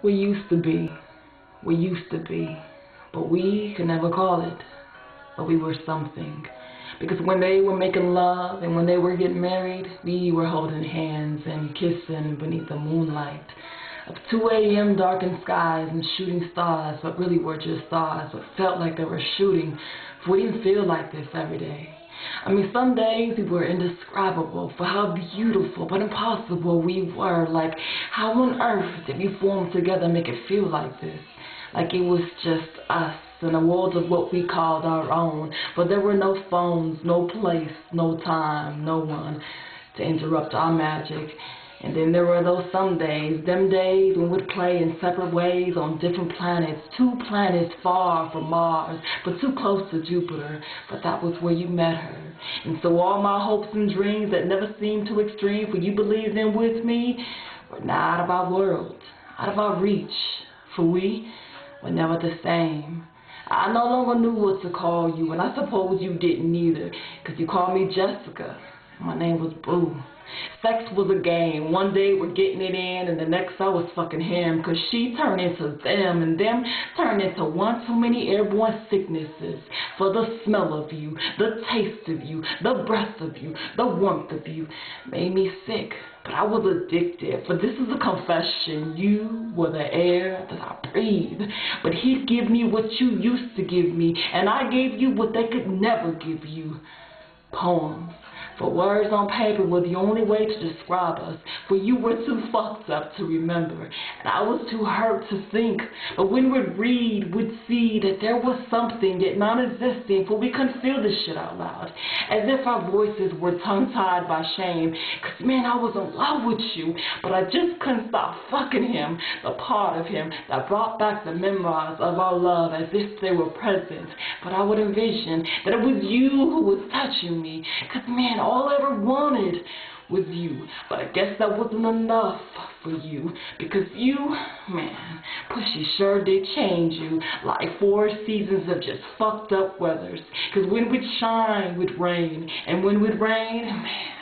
We used to be, we used to be, but we could never call it, but we were something. Because when they were making love and when they were getting married, we were holding hands and kissing beneath the moonlight of 2 a.m. darkened skies and shooting stars, but really were just stars, but felt like they were shooting, for we didn't feel like this every day. I mean, some days we were indescribable for how beautiful but impossible we were. Like, how on earth did we form together and make it feel like this? Like it was just us in a world of what we called our own. But there were no phones, no place, no time, no one to interrupt our magic. And then there were those some days, them days when we'd play in separate ways on different planets, 2 planets far from Mars, but too close to Jupiter. But that was where you met her. And so all my hopes and dreams that never seemed too extreme for you believed in with me were now out of our world, out of our reach, for we were never the same. I no longer knew what to call you, and I suppose you didn't either, because you called me Jessica. My name was Boo. Sex was a game. One day we're getting it in, and the next I was fucking him, because she turned into them, and them turned into one too many airborne sicknesses. For the smell of you, the taste of you, the breath of you, the warmth of you made me sick. But I was addicted, for this is a confession. You were the air that I breathed. But he'd give me what you used to give me, and I gave you what they could never give you. Poems. For words on paper were the only way to describe us, for you were too fucked up to remember, and I was too hurt to think. But when we'd read, we'd see that there was something yet non-existing, for we couldn't feel this shit out loud, as if our voices were tongue-tied by shame. Cause man, I was in love with you, but I just couldn't stop fucking him, the part of him that brought back the memories of our love as if they were present. But I would envision that it was you who was touching me, cause man, all I ever wanted was you. But I guess that wasn't enough for you, because you, man, Pushy sure did change you, like 4 seasons of just fucked up weathers. Cause when we'd shine, we'd rain, and when we'd rain, man,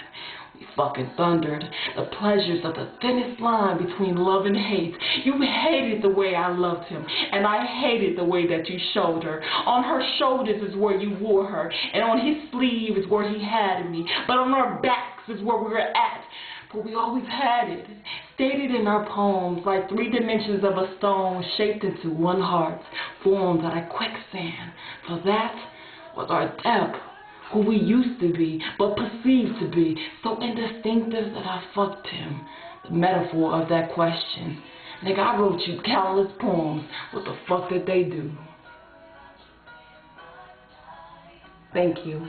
we fucking thundered. The pleasures of the thinnest line between love and hate. You hated the way I loved him, and I hated the way that you showed her. On her shoulders is where you wore her, and on his sleeve is where he had me, but on our backs is where we were at. But we always had it, stated in our poems, like 3 dimensions of a stone shaped into one heart, formed out of quicksand. For that was our depth. Who we used to be, but perceived to be, so indistinctive that I fucked him. The metaphor of that question. Nigga, I wrote you countless poems. What the fuck did they do? Thank you.